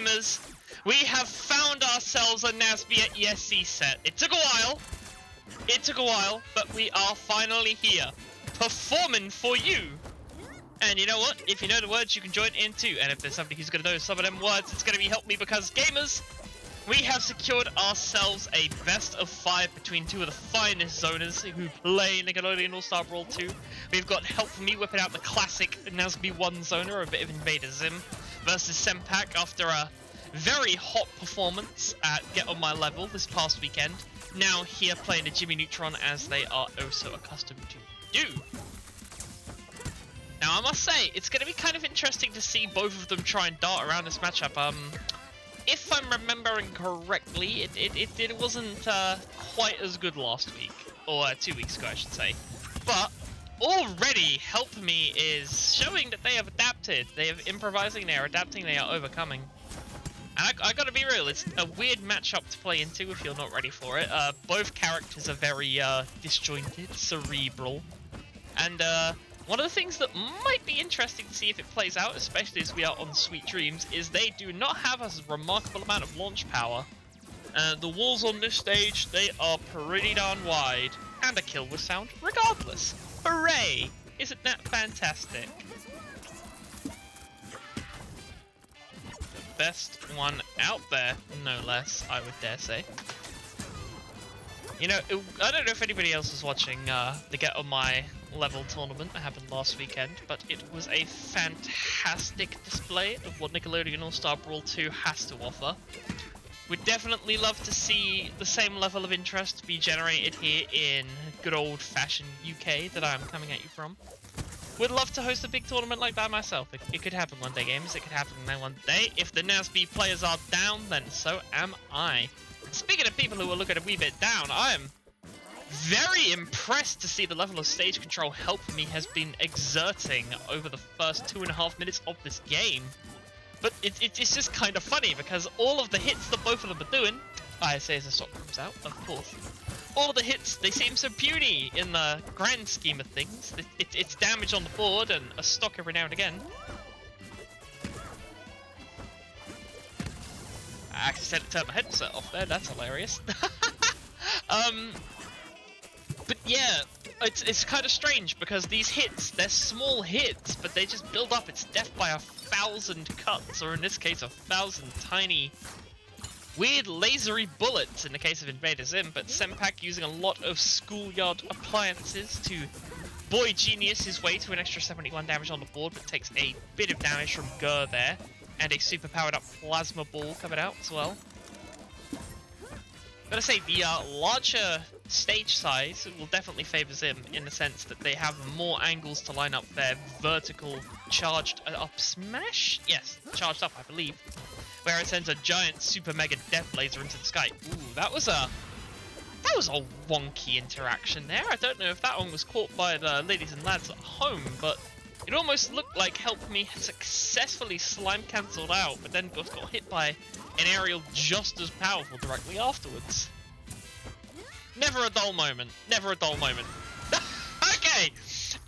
gamers, we have found ourselves a NASB at ESC set. It took a while, but we are finally here, performing for you. And you know what? If you know the words, you can join in too. And if there's somebody who's going to know some of them words, it's going to be Help Me, because gamers, we have secured ourselves a best of 5 between two of the finest zoners who play Nickelodeon All-Star Brawl 2. We've got Helpmii whipping out the classic NASB 1 zoner, a bit of Invader Zim, versus Senpac after a very hot performance at Get On My Level this past weekend. Now here playing the Jimmy Neutron as they are oh so accustomed to do. Now I must say, it's going to be kind of interesting to see both of them try and dart around this matchup. If I'm remembering correctly, it wasn't quite as good last week, or 2 weeks ago I should say. But already Helpmii is showing that they have adapted. They are improvising, they are adapting, they are overcoming. And I gotta be real, it's a weird matchup to play into if you're not ready for it. Both characters are very disjointed, cerebral, and one of the things that might be interesting to see if it plays out, especially as we are on Sweet Dreams, is they do not have a remarkable amount of launch power. The walls on this stage, they are pretty darn wide, and a kill was found regardless. Hooray! Isn't that fantastic? The best one out there, no less, I would dare say. You know, I don't know if anybody else was watching the Get On My Level tournament that happened last weekend, but it was a fantastic display of what Nickelodeon All-Star Brawl 2 has to offer. We'd definitely love to see the same level of interest be generated here in good old-fashioned UK that I'm coming at you from. Would love to host a big tournament like that myself. It could happen one day, gamers. It could happen one day. If the NASB players are down, then so am I. Speaking of people who are looking a wee bit down, I am very impressed to see the level of stage control Helpmii has been exerting over the first 2.5 minutes of this game. But it's just kind of funny because all of the hits that both of them are doing, I say as the stock comes out, of course, all of the hits, they seem so puny in the grand scheme of things. It's damage on the board and a stock every now and again. I actually said to turn my headset off there, that's hilarious. But yeah, it's kind of strange because these hits, they're small hits, but they just build up. It's death by 1,000 cuts, or in this case, 1,000 tiny, weird lasery bullets in the case of Invader Zim, but Senpac using a lot of schoolyard appliances to boy genius his way to an extra 71 damage on the board, but takes a bit of damage from Gur there, and a super powered up plasma ball coming out as well. Gotta say, the larger stage size will definitely favour Zim in the sense that they have more angles to line up their vertical charged up smash? Yes, charged up I believe. Where it sends a giant super mega death laser into the sky. Ooh, that was a wonky interaction there. I don't know if that one was caught by the ladies and lads at home, but it almost looked like Helpmii had successfully slime cancelled out, but then got hit by an aerial just as powerful directly afterwards. Never a dull moment. Never a dull moment. Okay,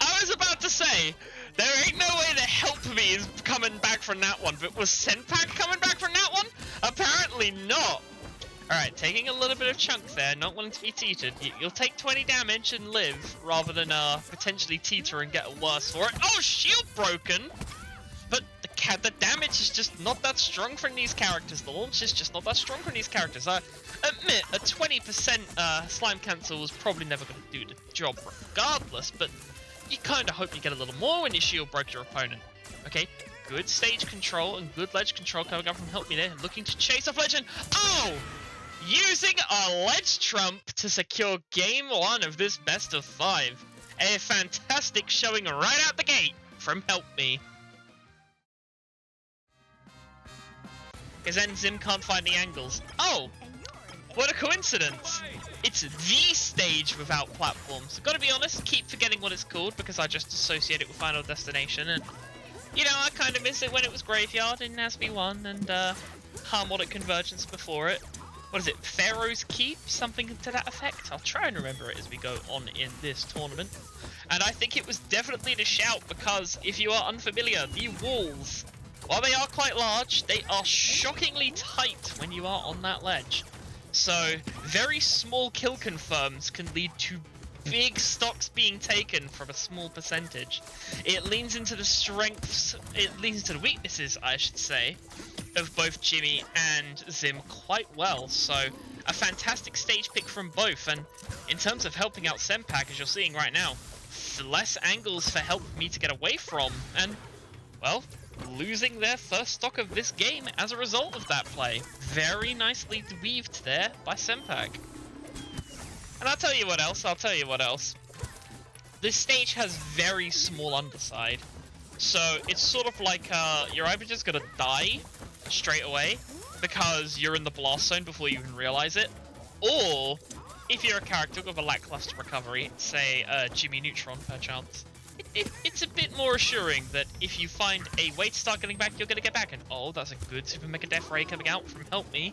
I was about to say, there ain't no way that Helpmii is coming back from that one, but was Senpac coming back from that one? Apparently not. Alright, taking a little bit of chunk there, not wanting to be teetered. You'll take 20 damage and live, rather than potentially teeter and get worse for it. Oh, shield broken! But the damage is just not that strong from these characters. The launch is just not that strong from these characters. I admit, a 20% slime cancel was probably never going to do the job regardless, but you kind of hope you get a little more when you shield broke your opponent. Okay, good stage control and good ledge control coming up from Helpmii there, looking to chase off Legend. Oh! Using a ledge trump to secure game 1 of this best of 5. A fantastic showing right out the gate from Helpmii. Because then Zim can't find the angles. Oh! What a coincidence! It's the stage without platforms. Gotta be honest, keep forgetting what it's called because I just associate it with Final Destination, and you know, I kind of miss it when it was Graveyard in NASB 1 and Harmonic Convergence before it. What is it, Pharaoh's Keep? Something to that effect? I'll try and remember it as we go on in this tournament. And I think it was definitely the shout because if you are unfamiliar, the walls While they are quite large, they are shockingly tight when you are on that ledge. So, very small kill confirms can lead to big stocks being taken from a small percentage. It leans into the strengths, it leans into the weaknesses, I should say, of both Jimmy and Zim quite well. So, a fantastic stage pick from both. And in terms of helping out Senpac, as you're seeing right now, less angles for Helpmii to get away from. And, well, losing their first stock of this game as a result of that play. Very nicely weaved there by Senpac. And I'll tell you what else, This stage has very small underside. So it's sort of like you're either just gonna die straight away because you're in the blast zone before you even realize it, or if you're a character with a lackluster recovery, say Jimmy Neutron perchance, it's a bit more assuring that if you find a way to start getting back, you're going to get back. And oh, that's a good Super Mega Death Ray coming out from Helpmii.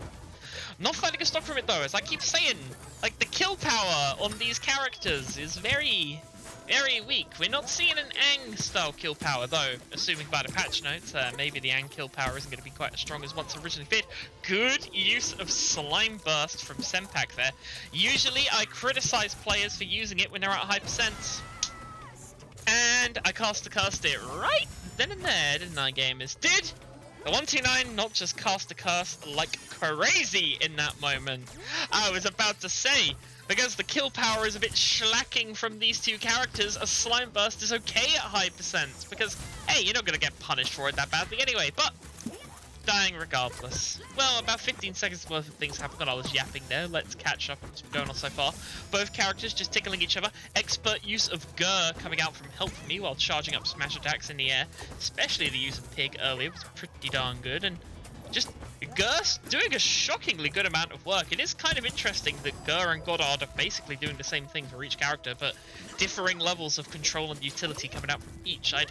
Not finding a stock from it though, as I keep saying, like the kill power on these characters is very, very weak. We're not seeing an Ang style kill power though, assuming by the patch notes, maybe the Ang kill power isn't going to be quite as strong as once originally feared. Good use of Slime Burst from Senpac there. Usually I criticize players for using it when they're at high percents. And I cast it right then and there, didn't I, gamers? Did the 129 not just cast a curse like crazy in that moment? I was about to say, because the kill power is a bit slacking from these two characters, a Slime Burst is okay at high percent, because, hey, you're not going to get punished for it that badly anyway, but dying regardless. Well, about 15 seconds worth of things happened when I was yapping there. Let's catch up on what's going on so far. Both characters just tickling each other. Expert use of Gur coming out from Helpmii while charging up smash attacks in the air. Especially the use of Pig earlier was pretty darn good. And just Gur's doing a shockingly good amount of work. It is kind of interesting that Gur and Goddard are basically doing the same thing for each character, but differing levels of control and utility coming out from each. I'd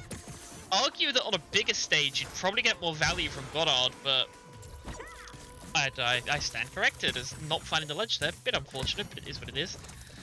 argue that on a bigger stage you'd probably get more value from Goddard, but I stand corrected as not finding the ledge there. Bit unfortunate, but it is what it is.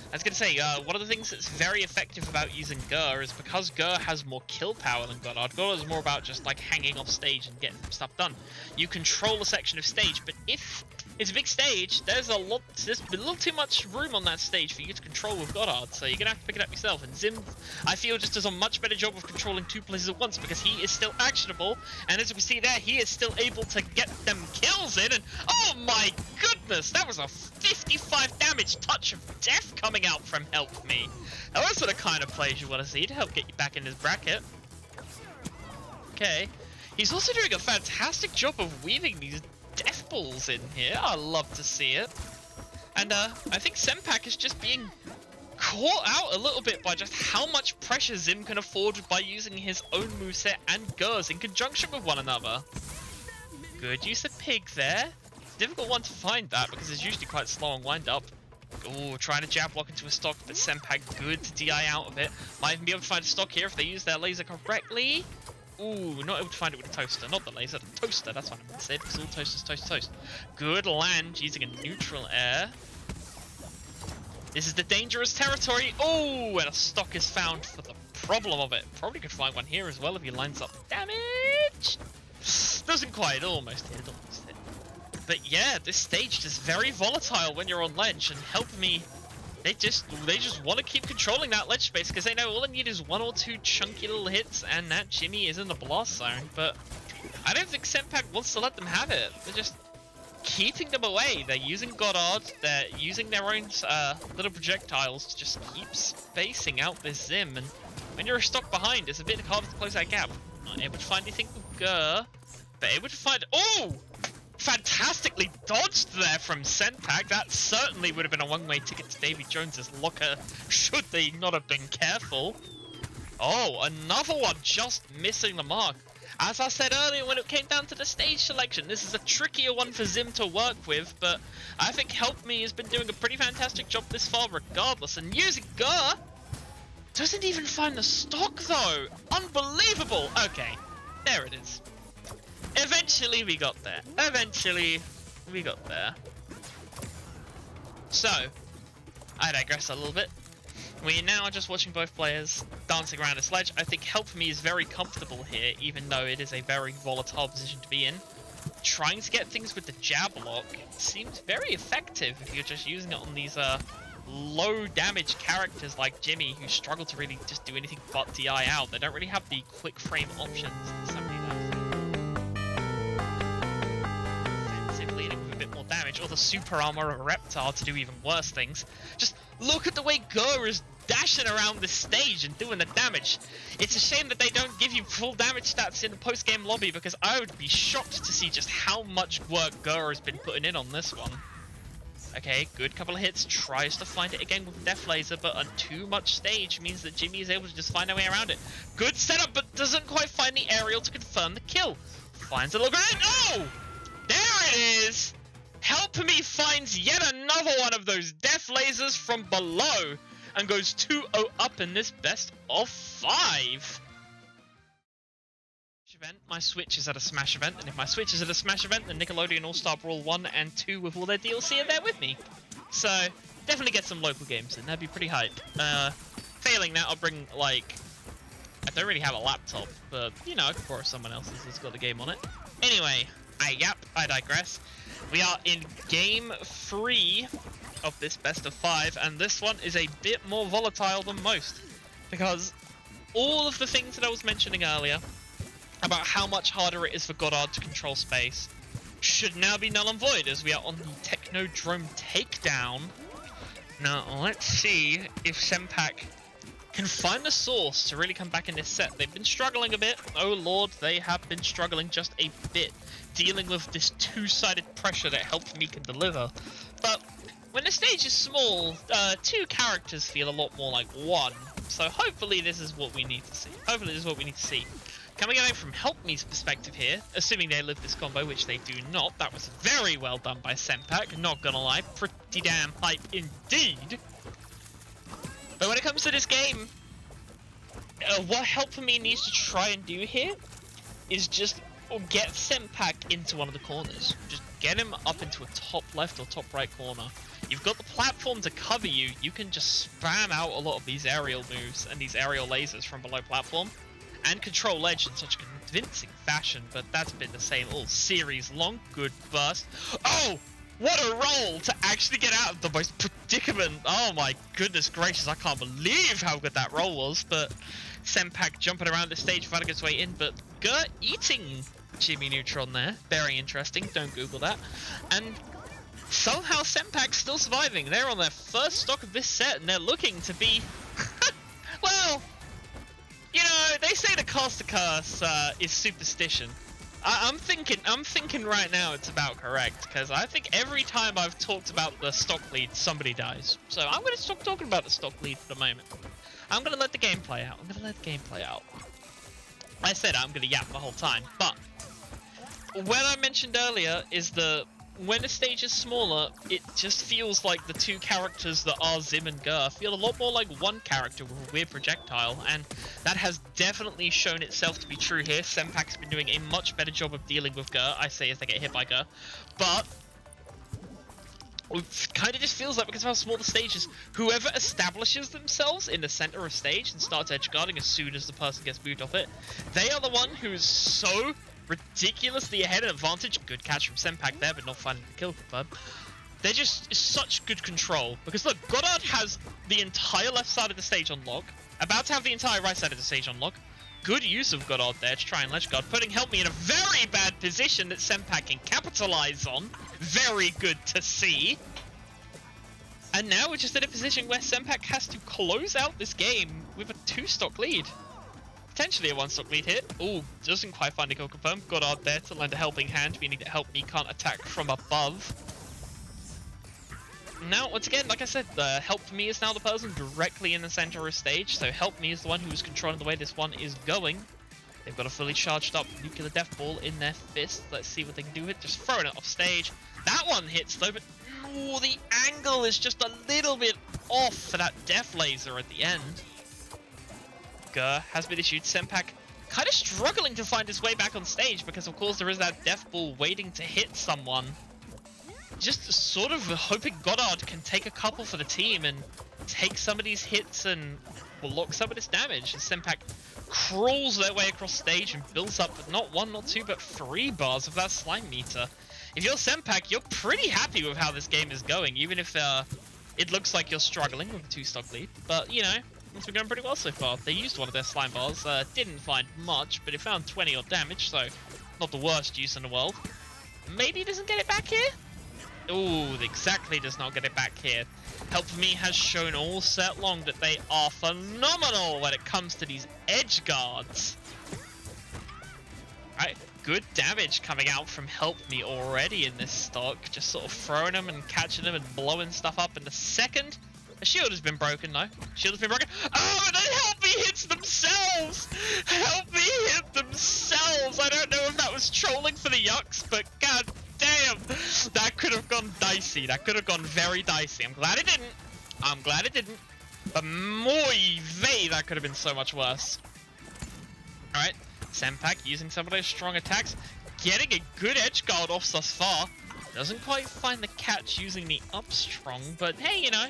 I was going to say, one of the things that's very effective about using Gur is because Gur has more kill power than Goddard. Goddard is more about just like hanging off stage and getting stuff done. You control a section of stage, but if it's a big stage, there's a little too much room on that stage for you to control with Goddard, so you're gonna have to pick it up yourself. And Zim, I feel, just does a much better job of controlling two places at once because he is still actionable, and as we see there, he is still able to get them kills in. And oh my goodness, that was a 55 damage touch of death coming out from Helpmii. Now those are the kind of plays you want to see to help get you back in his bracket. Okay, he's also doing a fantastic job of weaving these death balls in here. I love to see it. And I think Senpac is just being caught out a little bit by just how much pressure Zim can afford by using his own moveset and Gur's in conjunction with one another. Good use of Pig there. Difficult one to find that because it's usually quite slow on wind up. Oh, trying to jab block into a stock, but Senpac good to DI out of it. Might even be able to find a stock here if they use their laser correctly. Ooh, not able to find it with a toaster. Not the laser, the toaster. That's what I meant to say, because all toasters toast. Good land using a neutral air. This is the dangerous territory. Oh, and a stock is found for the problem of it. Probably could find one here as well if he lines up damage. Doesn't quite. Almost hit. But yeah, this stage is very volatile when you're on ledge, and Helpmii, they just want to keep controlling that ledge space because they know all they need is one or two chunky little hits, and that Jimmy is in the blast zone. But I don't think Senpac wants to let them have it. They're just keeping them away. They're using Goddard. They're using their own little projectiles to just keep spacing out this Zim. And when you're a stock behind, it's a bit harder to close that gap. Not able to find anything with Gur, but able to find. Oh! Fantastically dodged there from Senpac. That certainly would have been a one-way ticket to Davy Jones's locker should they not have been careful. Oh, another one just missing the mark. As I said earlier when it came down to the stage selection, this is a trickier one for Zim to work with, but I think Helpmii has been doing a pretty fantastic job this far regardless, and using Gur doesn't even find the stock though. Unbelievable. Okay, there it is. Eventually we got there. So, I digress a little bit. We now are just watching both players dancing around a sledge. I think Helpmii is very comfortable here, even though it is a very volatile position to be in. Trying to get things with the jab lock seems very effective if you're just using it on these low damage characters like Jimmy, who struggle to really just do anything but DI out. They don't really have the quick frame options that somebody does. Offensively, and with a bit more damage, or the super armor of a Reptar to do even worse things. Just look at the way Gur is dashing around the stage and doing the damage. It's a shame that they don't give you full damage stats in the post-game lobby, because I would be shocked to see just how much work Gur has been putting in on this one. Okay, good couple of hits, tries to find it again with Death Laser, but too much stage means that Jimmy is able to just find a way around it. Good setup, but doesn't quite find the aerial to confirm the kill. Finds a little grenade. Oh! There it is! Helpmii finds yet another one of those Death Lasers from below and goes 2-0 up in this best of 5. Event. My Switch is at a Smash event, and if my Switch is at a Smash event, then Nickelodeon All-Star Brawl 1 and 2 with all their DLC are there with me. So, definitely get some local games in, that'd be pretty hype. Failing that, I'll bring, like, I don't really have a laptop, but, you know, I could borrow someone else's that's got a game on it. Anyway, I digress. We are in game 3 of this best of 5, and this one is a bit more volatile than most, because all of the things that I was mentioning earlier about how much harder it is for Goddard to control space should now be null and void, as we are on the Technodrome takedown. Now, let's see if Senpac can find the source to really come back in this set. They've been struggling a bit. Oh lord, they have been struggling just a bit, dealing with this two-sided pressure that Helpmii can deliver. But when the stage is small, 2 characters feel a lot more like 1. So hopefully this is what we need to see. Coming at it from Helpmii's perspective here, assuming they live this combo, which they do not. That was very well done by Senpac, not gonna lie. Pretty damn hype indeed. But when it comes to this game, what Helpmii needs to try and do here is just get Senpac into one of the corners. Just get him up into a top left or top right corner. You've got the platform to cover you. You can just spam out a lot of these aerial moves and these aerial lasers from below platform, and control ledge in such a convincing fashion, but that's been the same all series long. Good burst. Oh, what a roll to actually get out of the most predicament. Oh my goodness gracious, I can't believe how good that roll was. But Senpac jumping around the stage, finding his way in, but Gert eating Jimmy Neutron there. Very interesting, don't Google that. And somehow Senpac's still surviving. They're on their first stock of this set, and they're looking to be, well, you know, they say the caster curse is superstition. I'm thinking right now it's about correct, because I think every time I've talked about the stock lead, somebody dies. So I'm going to stop talking about the stock lead for the moment. I'm going to let the game play out. I said I'm going to yap the whole time, but when I mentioned earlier is when the stage is smaller, it just feels like the 2 characters that are Zim and Gur feel a lot more like 1 character with a weird projectile, and that has definitely shown itself to be true here. Senpac's been doing a much better job of dealing with Gur, I say, as they get hit by Gur, but it kind of just feels like, because of how small the stage is, whoever establishes themselves in the center of stage and starts edge guarding as soon as the person gets moved off it, they are the one who is so ridiculously ahead and advantage. Good catch from Senpac there, but not finding the kill confirmed. They're just such good control, because look, Goddard has the entire left side of the stage on lock, about to have the entire right side of the stage on lock. Good use of Goddard there to try and ledge guard, putting Helpmii in a very bad position that Senpac can capitalize on. Very good to see. And now we're just in a position where Senpac has to close out this game with a 2-stock lead. Potentially a 1-stock lead hit. Oh, doesn't quite find a kill confirmed. Goddard there to lend a helping hand, meaning that Helpmii can't attack from above. Now, once again, like I said, Helpmii is now the person directly in the center of stage, so Helpmii is the one who is controlling the way this one is going. They've got a fully charged up nuclear death ball in their fist. Let's see what they can do with it. Just throwing it off stage. That one hits though, but ooh, the angle is just a little bit off for that death laser at the end. Has been issued. Senpac kind of struggling to find his way back on stage, because of course there is that death ball waiting to hit someone. Just sort of hoping Goddard can take a couple for the team and take some of these hits and block some of this damage. And Senpac crawls their way across stage and builds up not 1, not 2, but 3 bars of that slime meter. If you're Senpac, you're pretty happy with how this game is going, even if it looks like you're struggling with a 2-stock lead. But, you know, it's been going pretty well so far. They used one of their slime bars, didn't find much, but it found 20 odd damage, so not the worst use in the world. Maybe he doesn't get it back here? Ooh, exactly does not get it back here. Helpmii has shown all set long that they are phenomenal when it comes to these edge guards. Alright, good damage coming out from Helpmii already in this stock. Just sort of throwing them and catching them and blowing stuff up in the second. The shield has been broken though. Shield has been broken. Oh, and then Helpmii hits themselves! Helpmii hit themselves! I don't know if that was trolling for the yucks, but god damn! That could have gone dicey. That could have gone very dicey. I'm glad it didn't. I'm glad it didn't. But moi vey, that could have been so much worse. Alright, Senpac using some of those strong attacks. Getting a good edge guard off thus far. Doesn't quite find the catch using the up strong, but hey, you know.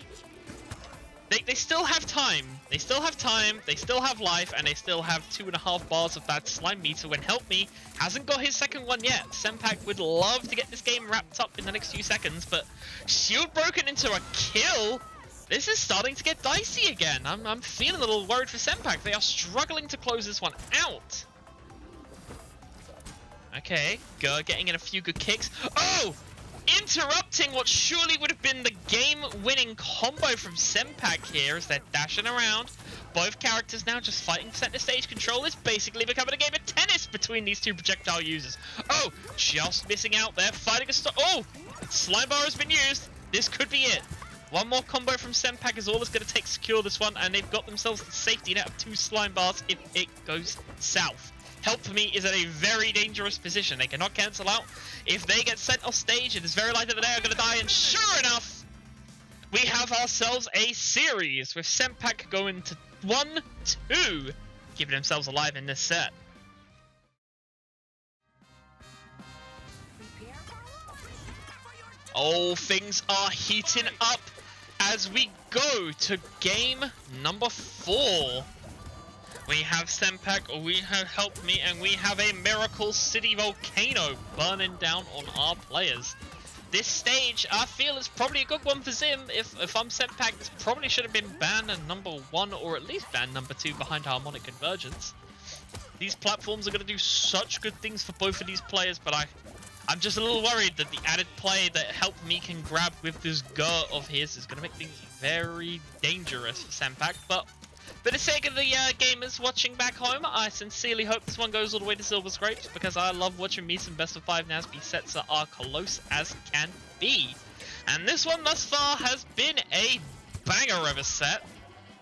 They still have time. They still have time. They still have life, and they still have 2.5 bars of that slime meter when Helpmii hasn't got his second one yet. Senpac would love to get this game wrapped up in the next few seconds, but shield broken into a kill. This is starting to get dicey again. I'm feeling a little worried for Senpac. They are struggling to close this one out. Okay, Gur getting in a few good kicks. Oh! Interrupting what surely would have been the game-winning combo from Senpac here as they're dashing around. Both characters now just fighting center stage control. It's basically becoming a game of tennis between these two projectile users. Oh, just missing out there, fighting a stop. Oh, slime bar has been used. This could be it. One more combo from Senpac is all it's going to take to secure this one, and they've got themselves the safety net of 2 slime bars if it goes south. Helpmii is at a very dangerous position. They cannot cancel out. If they get sent off stage, it is very likely that they are going to die. And sure enough, we have ourselves a series with Senpac going to 1-2, keeping themselves alive in this set. Oh, things are heating up as we go to game number 4. We have Senpac, we have Helpmii, and we have a Miracle City volcano burning down on our players. This stage, I feel, is probably a good one for Zim. If I'm Senpac, this probably should have been ban number 1, or at least ban number 2 behind Harmonic Convergence. These platforms are going to do such good things for both of these players, but I'm just a little worried that the added play that Helpmii can grab with this Gur of his is going to make things very dangerous for Senpac, but for the sake of the gamers watching back home, I sincerely hope this one goes all the way to Silver Scrapes, because I love watching me some best of 5 NASB sets that are close as can be. And this one thus far has been a banger of a set.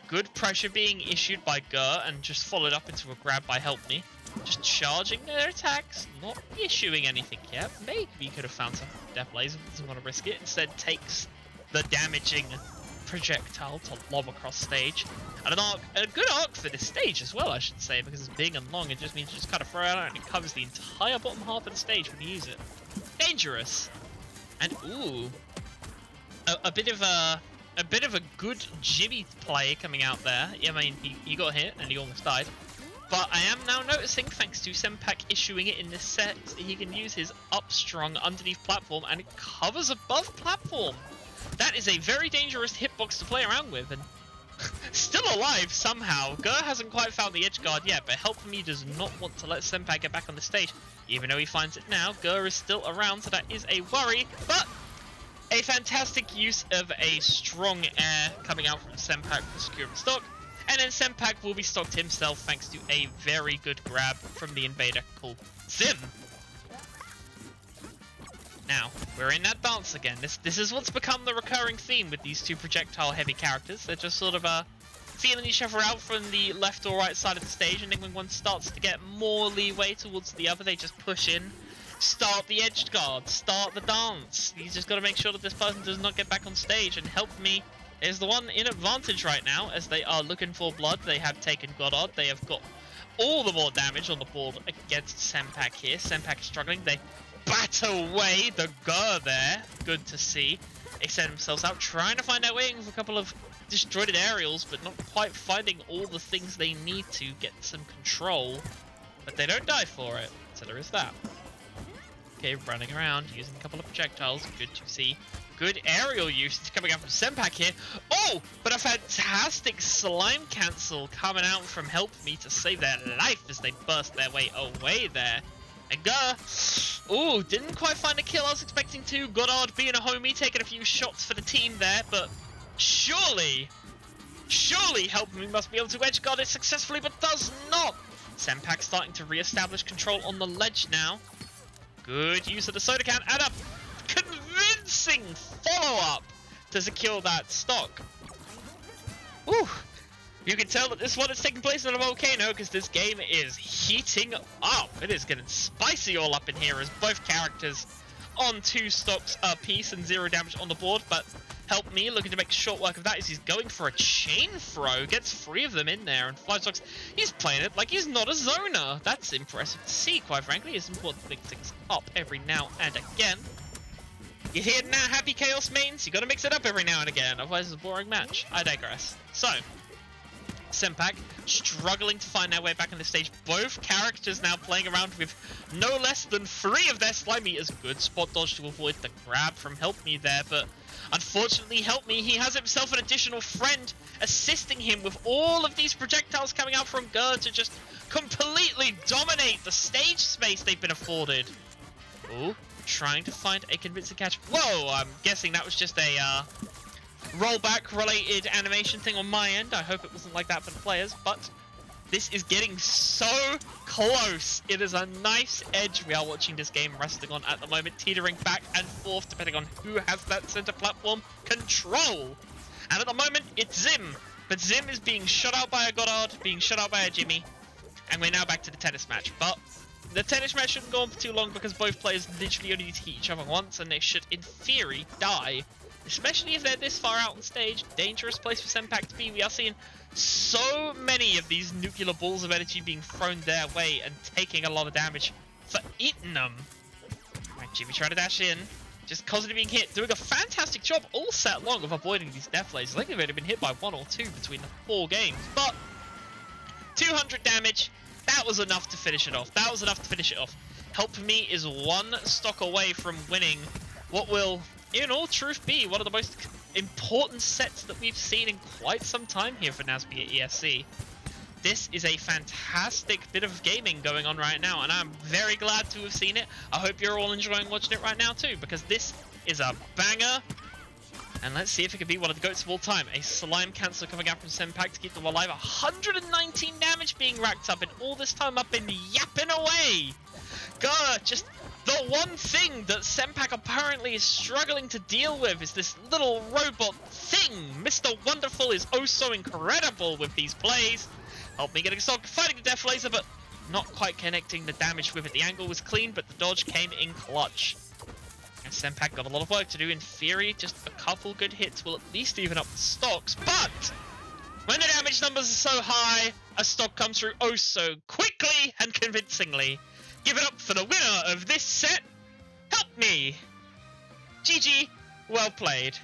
Good pressure being issued by Gur and just followed up into a grab by Helpmii. Just charging their attacks, not issuing anything yet. Maybe he could have found some Death Laser, doesn't want to risk it. Instead takes the damaging projectile to lob across stage. And a good arc for this stage as well, I should say, because it's big and long. It just means you just kind of throw it out and it covers the entire bottom half of the stage when you use it. Dangerous. And ooh, a bit of a good jimmy play coming out there. I mean, he got hit and he almost died. But I am now noticing, thanks to Senpac issuing it in this set, that he can use his up strong underneath platform and it covers above platform. That is a very dangerous hitbox to play around with, and still alive somehow. Gur hasn't quite found the edge guard yet, but Helpmii does not want to let Senpac get back on the stage. Even though he finds it now, Gur is still around, so that is a worry, but a fantastic use of a strong air coming out from Senpac to secure the stock. And then Senpac will be stocked himself thanks to a very good grab from the Invader called Zim. Now, we're in that dance again. This is what's become the recurring theme with these two projectile-heavy characters. They're just sort of feeling each other out from the left or right side of the stage, and then when one starts to get more leeway towards the other, they just push in, start the edge guard, start the dance. You just got to make sure that this person does not get back on stage, and Helpmii is the one in advantage right now, as they are looking for blood. They have taken Goddard. They have got all the more damage on the board against Senpac here. Senpac is struggling. They bat away the Gur there. Good to see. They set themselves out, trying to find their way with a couple of disjointed aerials, but not quite finding all the things they need to get some control. But they don't die for it, so there is that. Okay, running around, using a couple of projectiles, good to see. Good aerial usage coming out from Senpac here. Oh, but a fantastic slime cancel coming out from Helpmii to save their life as they burst their way away there. And ooh, didn't quite find a kill I was expecting to. Goddard being a homie, taking a few shots for the team there, but surely Helpmii must be able to edge guard it successfully, but does not. Senpac starting to re-establish control on the ledge now. Good use of the soda can and a convincing follow-up to secure that stock. Ooh. You can tell that this one is taking place on a volcano because this game is heating up. It is getting spicy all up in here as both characters on 2 stocks apiece and 0 damage on the board. But Helpmii looking to make short work of that as he's going for a chain throw. Gets 3 of them in there and 5 stocks. He's playing it like he's not a zoner. That's impressive to see, quite frankly. It's important to mix things up every now and again. You hear now, happy Chaos mains? You gotta mix it up every now and again, otherwise it's a boring match. I digress. So, Senpac struggling to find their way back on the stage. Both characters now playing around with no less than 3 of their slime eaters. Good spot dodge to avoid the grab from Helpmii there, but unfortunately Helpmii, he has himself an additional friend assisting him with all of these projectiles coming out from Gerd to just completely dominate the stage space they've been afforded. Ooh, trying to find a convincing catch. Whoa, I'm guessing that was just a rollback related animation thing on my end. I hope it wasn't like that for the players, but this is getting so close. It is a nice edge we are watching this game resting on at the moment, teetering back and forth depending on who has that center platform control. And at the moment it's Zim, but Zim is being shut out by a Goddard, being shut out by a Jimmy, and we're now back to the tennis match. But the tennis match shouldn't go on for too long because both players literally only need to hit each other once and they should in theory die. Especially if they're this far out on stage. Dangerous place for Senpac to be. We are seeing so many of these nuclear balls of energy being thrown their way and taking a lot of damage for eating them. Right, Jimmy trying to dash in. Just constantly being hit. Doing a fantastic job all set long of avoiding these death lasers. I think they've only been hit by 1 or 2 between the 4 games. But 200 damage. That was enough to finish it off. That was enough to finish it off. Helpmii is 1 stock away from winning what will, in all truth, be one of the most important sets that we've seen in quite some time here for NASB at ESC. This is a fantastic bit of gaming going on right now, and I'm very glad to have seen it. I hope you're all enjoying watching it right now too, because this is a banger. And let's see if it can be one of the GOATs of all time. A slime cancel coming out from Senpac to keep them alive. 119 damage being racked up, and all this time I've been yapping away. God, just the one thing that Senpac apparently is struggling to deal with is this little robot thing. Mr. Wonderful is oh so incredible with these plays. Helpmii getting stuck, fighting the death laser, but not quite connecting the damage with it. The angle was clean, but the dodge came in clutch. And Senpac got a lot of work to do. In theory, just a couple good hits will at least even up the stocks, but when the damage numbers are so high, a stock comes through oh so quickly and convincingly. Give it up for the winner of this set, Helpmii. GG, well played.